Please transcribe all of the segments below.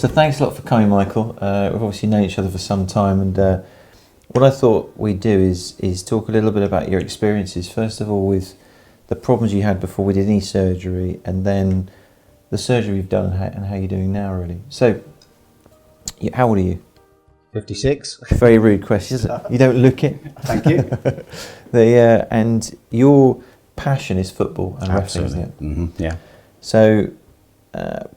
So thanks a lot for coming, Michael. We've obviously known each other for some time, and what I thought we'd do is talk a little bit about your experiences. First of all, with the problems you had before we did any surgery, and then the surgery you've done and how you're doing now, really. So, how old are you? 56. Very rude question, isn't it? You don't look it. Thank you. And your passion is football and wrestling, isn't it? Mm-hmm. Yeah. So,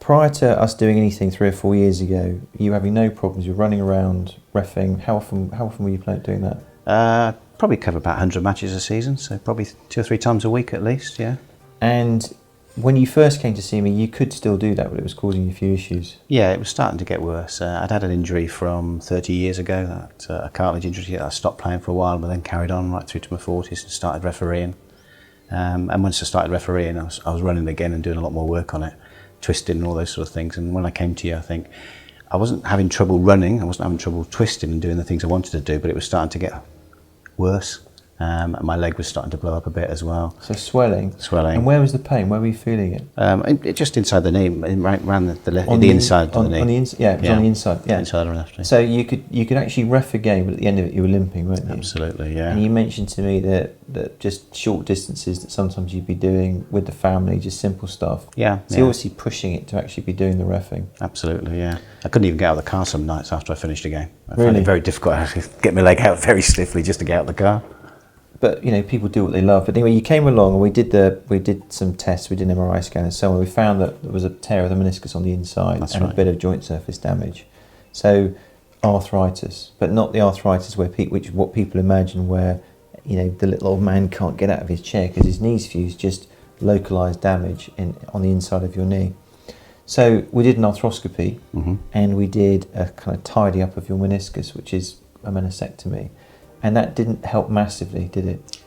prior to us doing anything 3 or 4 years ago, you having no problems, you're running around, reffing. How often were you doing that? Probably cover about 100 matches a season, so probably 2 or 3 times a week at least, yeah. And when you first came to see me, you could still do that, but it was causing you a few issues. Yeah, it was starting to get worse. I'd had an injury from 30 years ago, a cartilage injury. I stopped playing for a while, but then carried on right through to my 40s and started refereeing. And once I started refereeing, I was running again and doing a lot more work on it, twisting and all those sort of things. And when I came to you, I think I wasn't having trouble running, I wasn't having trouble twisting and doing the things I wanted to do, but it was starting to get worse. And my leg was starting to blow up a bit as well. So swelling. And where was the pain? Where were you feeling it? It just inside the knee, right around the inside of the knee. On the inside, yeah, it was on the inside. Yeah, inside of the left knee. So you could actually ref a game, but at the end of it, you were limping, weren't you? Absolutely, yeah. And you mentioned to me that just short distances that sometimes you'd be doing with the family, just simple stuff. Yeah. So you're obviously pushing it to actually be doing the reffing. Absolutely, yeah. I couldn't even get out of the car some nights after I finished a game. I Really? found it very difficult to get my leg out very stiffly just to get out of the car. But people do what they love. But anyway, you came along and we did some tests. We did an MRI scan and so on. We found that there was a tear of the meniscus on the inside. That's and right. A bit of joint surface damage. So arthritis, but not the arthritis which what people imagine, where the little old man can't get out of his chair because his knee's fused. Just localized damage on the inside of your knee. So we did an arthroscopy, Mm-hmm. and we did a kind of tidy up of your meniscus, which is a meniscectomy. And that didn't help massively, did it?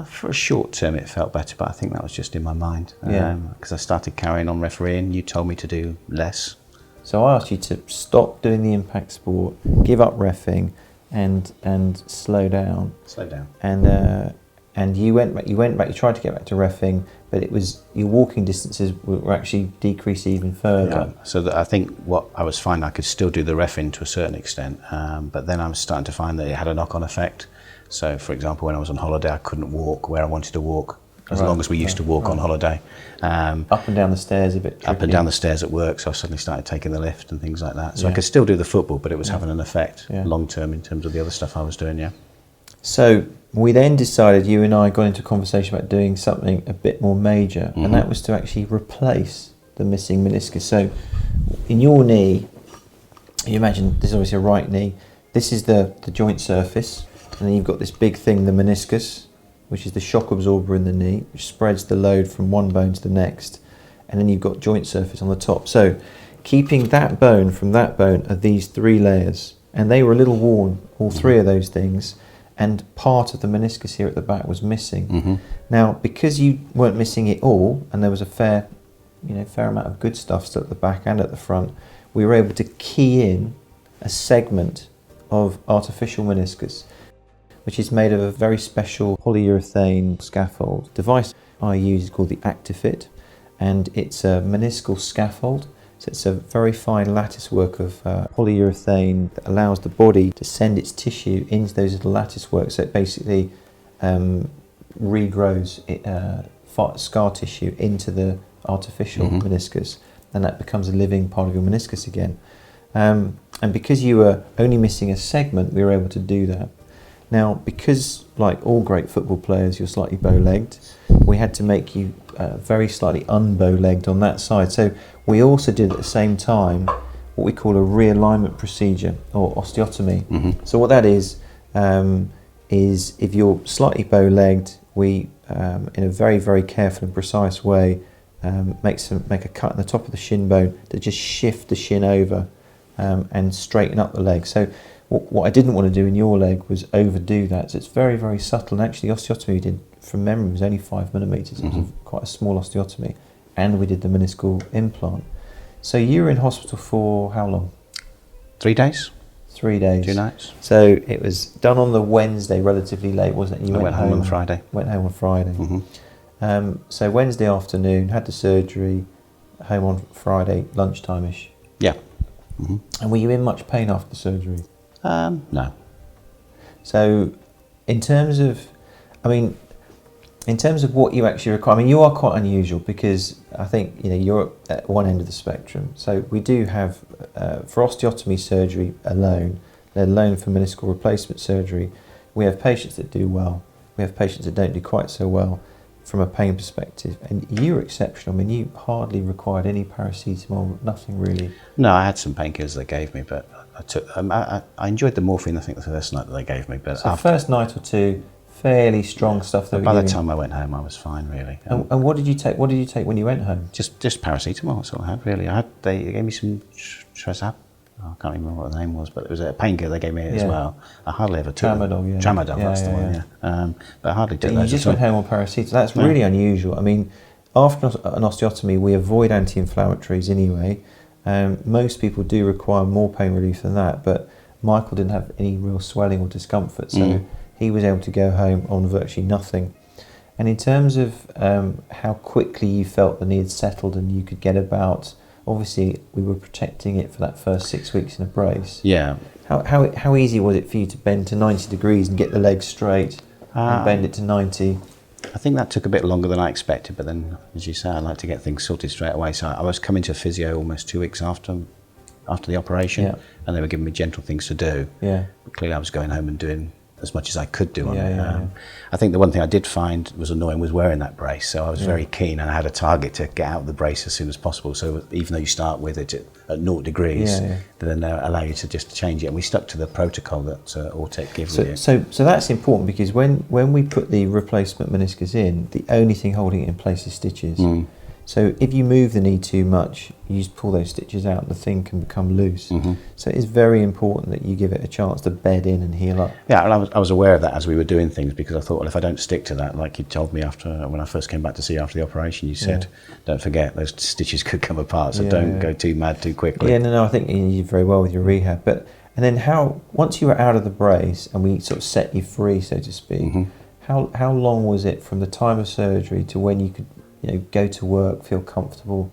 For a short term it felt better, but I think that was just in my mind. Yeah. Because I started carrying on refereeing, you told me to do less. So I asked you to stop doing the impact sport, give up reffing, and slow down. Slow down. And you went back. You tried to get back to reffing, but it was your walking distances were actually decreased even further. Yeah. So that I think what I was finding, I could still do the reffing to a certain extent, but then I was starting to find that it had a knock-on effect. So, for example, when I was on holiday, I couldn't walk where I wanted to walk, as long as we used to walk on holiday. Up and down the stairs a bit. Up and down the stairs at work, so I suddenly started taking the lift and things like that. So I could still do the football, but it was having an effect long-term in terms of the other stuff I was doing, yeah. So we then decided, you and I got into a conversation about doing something a bit more major, Mm-hmm. and that was to actually replace the missing meniscus. So in your knee, you imagine this is obviously a right knee, this is the joint surface, and then you've got this big thing, the meniscus, which is the shock absorber in the knee, which spreads the load from one bone to the next, and then you've got joint surface on the top. So keeping that bone from that bone are these 3 layers, and they were a little worn, all 3 of those things, and part of the meniscus here at the back was missing. Mm-hmm. Now, because you weren't missing it all, and there was a fair amount of good stuff still at the back and at the front, we were able to key in a segment of artificial meniscus, which is made of a very special polyurethane scaffold. The device I use is called the Actifit, and it's a meniscal scaffold. So it's a very fine lattice work of polyurethane that allows the body to send its tissue into those little lattice works. So it basically regrows scar tissue into the artificial meniscus, and that becomes a living part of your meniscus again. And because you were only missing a segment, we were able to do that. Now, because like all great football players, you're slightly bow-legged, we had to make you very slightly unbow-legged on that side. So we also did at the same time what we call a realignment procedure, or osteotomy. Mm-hmm. So what that is if you're slightly bow-legged, we, in a very, very careful and precise way, make a cut in the top of the shin bone to just shift the shin over and straighten up the leg. So what I didn't want to do in your leg was overdo that. So it's very, very subtle. And actually, the osteotomy we did, from memory, was only 5 millimetres. It was quite a small osteotomy. And we did the meniscal implant. So you were in hospital for how long? 3 days. 3 days. 2 nights. So it was done on the Wednesday, relatively late, wasn't it? You I went home on Friday. Went home on Friday. Mm-hmm. So Wednesday afternoon, had the surgery, home on Friday, lunchtime-ish. Yeah. And were you in much pain after surgery? No. So, in terms of, I mean, in terms of what you actually require, I mean, you are quite unusual because I think, you know, you're at one end of the spectrum. So we do have, for osteotomy surgery alone, let alone for meniscal replacement surgery, we have patients that do well. We have patients that don't do quite so well from a pain perspective. And you were exceptional. I mean, you hardly required any paracetamol, nothing really. No, I had some painkillers they gave me, but I took. I enjoyed the morphine. I think the first night that they gave me, but So after, first night or two, fairly strong stuff. That by the time I went home, I was fine, really. And what did you take? What did you take when you went home? Just paracetamol. That's all I had, really. They gave me some Tresap. I can't remember what the name was, but it was a painkiller they gave me as well. I hardly ever took Tramadol, yeah. Tramadol, that's the one, yeah. But I hardly took those. You just went home on paracetamol. That's really unusual. I mean, after an osteotomy, we avoid anti-inflammatories anyway. Most people do require more pain relief than that, but Michael didn't have any real swelling or discomfort, so he was able to go home on virtually nothing. And in terms of how quickly you felt the knee had settled and you could get about, obviously we were protecting it for that first 6 weeks in a brace. Yeah. How easy was it for you to bend to 90 degrees and get the legs straight and bend it to 90? I think that took a bit longer than I expected, but then, as you say, I like to get things sorted straight away. So I was coming to physio almost 2 weeks after the operation, and they were giving me gentle things to do. Yeah. But clearly I was going home and doing as much as I could do on it. I think the one thing I did find was annoying was wearing that brace, so I was very keen and I had a target to get out of the brace as soon as possible. So even though you start with it at 0 degrees, then they allow you to just change it, and we stuck to the protocol that ORTEQ gives you. So that's important because when we put the replacement meniscus in, the only thing holding it in place is stitches. So if you move the knee too much, you just pull those stitches out, the thing can become loose. So it's very important that you give it a chance to bed in and heal up. Yeah, and I was aware of that as we were doing things, because I thought, well, if I don't stick to that, like you told me when I first came back to see you after the operation, you said, don't forget, those stitches could come apart, so don't go too mad too quickly. Yeah, no, I think you did very well with your rehab. And then once you were out of the brace and we sort of set you free, so to speak, how long was it from the time of surgery to when you could go to work, feel comfortable?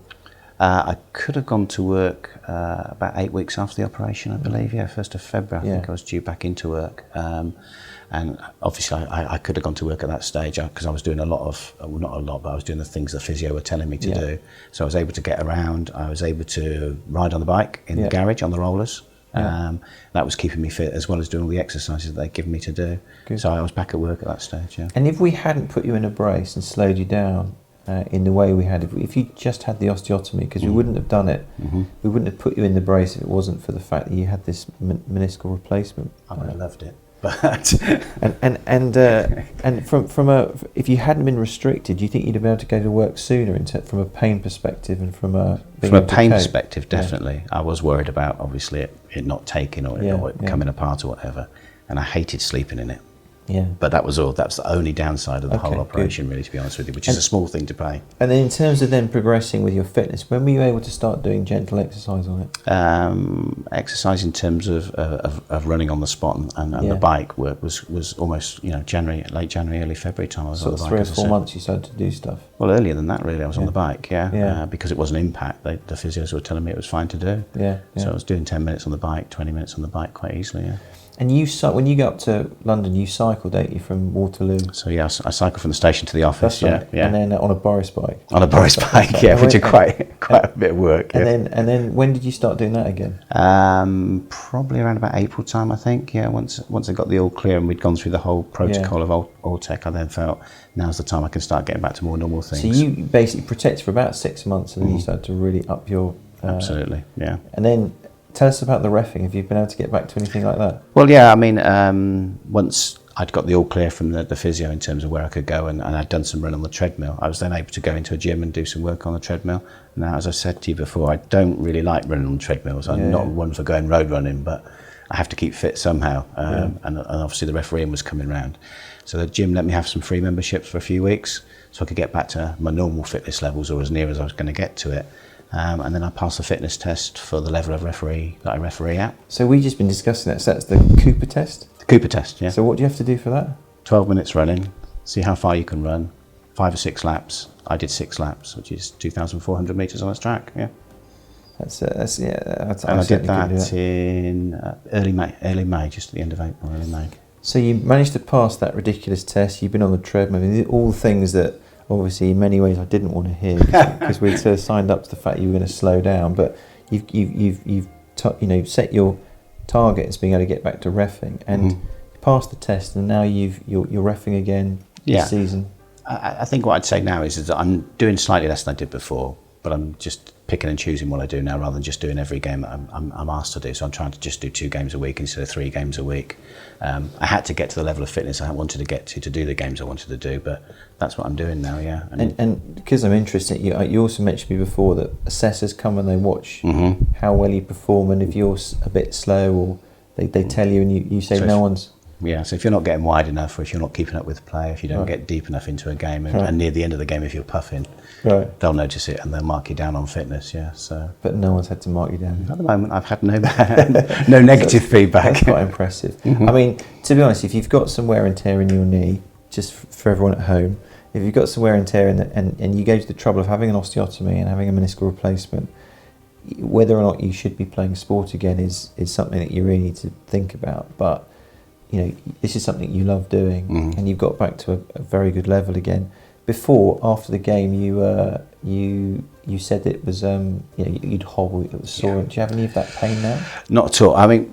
I could have gone to work about 8 weeks after the operation, I believe. 1st of February, I think I was due back into work. And obviously I could have gone to work at that stage because I was doing a lot of, well, not a lot, but I was doing the things the physio were telling me to do. So I was able to get around, I was able to ride on the bike in the garage on the rollers. That was keeping me fit, as well as doing all the exercises that they'd given me to do. Good. So I was back at work at that stage, And if we hadn't put you in a brace and slowed you down, in the way we had, if you just had the osteotomy, because we wouldn't have done it, we wouldn't have put you in the brace if it wasn't for the fact that you had this meniscal replacement. I would have loved it, but and from if you hadn't been restricted, do you think you'd have been able to go to work sooner from a pain perspective and from a pain perspective? Definitely, I was worried about obviously it not taking or it coming apart or whatever, and I hated sleeping in it. But that was all. That's the only downside of the whole operation, really, to be honest with you, which is a small thing to pay. And then in terms of then progressing with your fitness, when were you able to start doing gentle exercise on it? Exercise in terms of running on the spot and the bike work was almost January, late January, early February time. I was on the bike. 3 or 4 months you started to do stuff. Well, earlier than that, really. I was on the bike, because it wasn't impact. The physios were telling me it was fine to do. So I was doing 10 minutes on the bike, 20 minutes on the bike quite easily. And when you go up to London, you cycle, don't you, from Waterloo? So I cycle from the station to the office. That's right. And then on a Boris bike. On a Boris bike, which are quite a bit of work. And then when did you start doing that again? Probably around about April time, I think. Once I got the all clear and we'd gone through the whole protocol of ORTEQ, I then felt now's the time I can start getting back to more normal things. So you basically protected for about 6 months, and then you started to really up your. Absolutely, yeah. And then. Tell us about the reffing. Have you been able to get back to anything like that? Well, I mean, once I'd got the all clear from the physio in terms of where I could go, and I'd done some run on the treadmill, I was then able to go into a gym and do some work on the treadmill. Now, as I said to you before, I don't really like running on treadmills. I'm not one for going road running, but I have to keep fit somehow. And obviously the refereeing was coming round. So the gym let me have some free memberships for a few weeks so I could get back to my normal fitness levels, or as near as I was going to get to it. And then I passed the fitness test for the level of referee that I referee at. So we've just been discussing that. So that's the Cooper test? The Cooper test, yeah. So what do you have to do for that? 12 minutes running, see how far you can run, 5 or 6 laps. I did 6 laps, which is 2,400 metres on a track, That's yeah. And I did certainly couldn't do that in early May, just at the end of April, early May. So you managed to pass that ridiculous test. You've been on the treadmill. I mean, all the things that obviously in many ways I didn't want to hear because we'd sort of signed up to the fact you were going to slow down. But you've set your target as being able to get back to reffing, and you passed the test, and now you're reffing again this season. I think what I'd say now is that I'm doing slightly less than I did before, but I'm just picking and choosing what I do now rather than just doing every game that I'm asked to do. So I'm trying to just do 2 games a week instead of 3 games a week. I had to get to the level of fitness I wanted to get to do the games I wanted to do, but that's what I'm doing now, yeah. And because I'm interested, you also mentioned to me before that assessors come and they watch how well you perform, and if you're a bit slow or they tell you and you say so no one's... Yeah, so if you're not getting wide enough, or if you're not keeping up with play, if you don't get deep enough into a game, and near the end of the game if you're puffing, they'll notice it and they'll mark you down on fitness, yeah. So, but no one's had to mark you down? At the moment I've had no negative feedback. That's quite impressive. I mean, to be honest, if you've got some wear and tear in your knee, just for everyone at home, if you've got some wear and tear and you go to the trouble of having an osteotomy and having a meniscal replacement, whether or not you should be playing sport again is something that you really need to think about. But this is something you love doing, and you've got back to a very good level again. Before, after the game, you said it was you'd hobble, it was sore. Do you have any of that pain now? Not at all. I mean,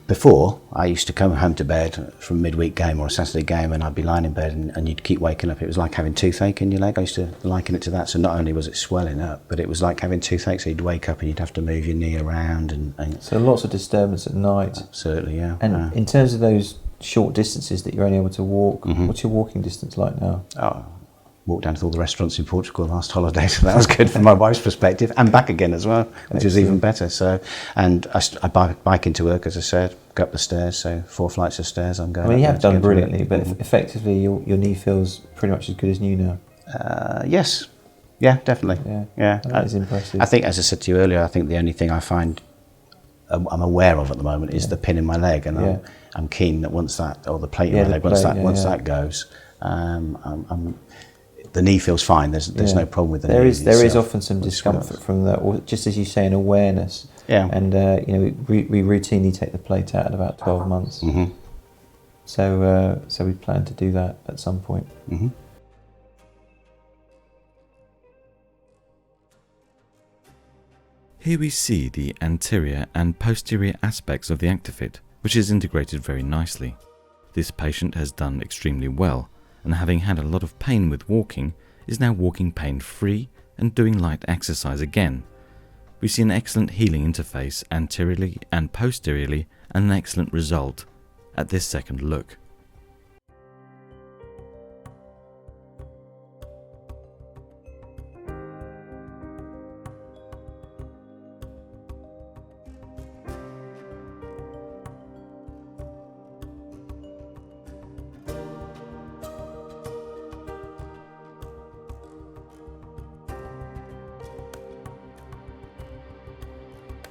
before I used to come home to bed from a midweek game or a Saturday game, and I'd be lying in bed and you'd keep waking up. It was like having toothache in your leg. I used to liken it to that. So not only was it swelling up, but it was like having toothache. So you'd wake up and you'd have to move your knee around and so lots of disturbance at night. Absolutely, yeah. And in terms of those short distances that you're only able to walk, what's your walking distance like now? Walked down to all the restaurants in Portugal last holiday, so that was good from my wife's perspective, and back again as well, which is even better. So, and I bike into work, as I said, go up the stairs, so 4 flights of stairs I'm going. I mean, you have done brilliantly, but effectively your knee feels pretty much as good as new now. Yes, yeah, definitely. Yeah, that is impressive. I think, as I said to you earlier, I think the only thing I find I'm aware of at the moment is the pin in my leg, and I'm keen that once that, or the plate in my leg, once that goes, the knee feels fine. There's no problem with the knee. There is often some discomfort from that, or just as you say, an awareness. Yeah. And we routinely take the plate out at about 12 months. So we plan to do that at some point. Here we see the anterior and posterior aspects of the Actifit, which is integrated very nicely. This patient has done extremely well, and having had a lot of pain with walking, is now walking pain-free and doing light exercise again. We see an excellent healing interface anteriorly and posteriorly, and an excellent result at this second look.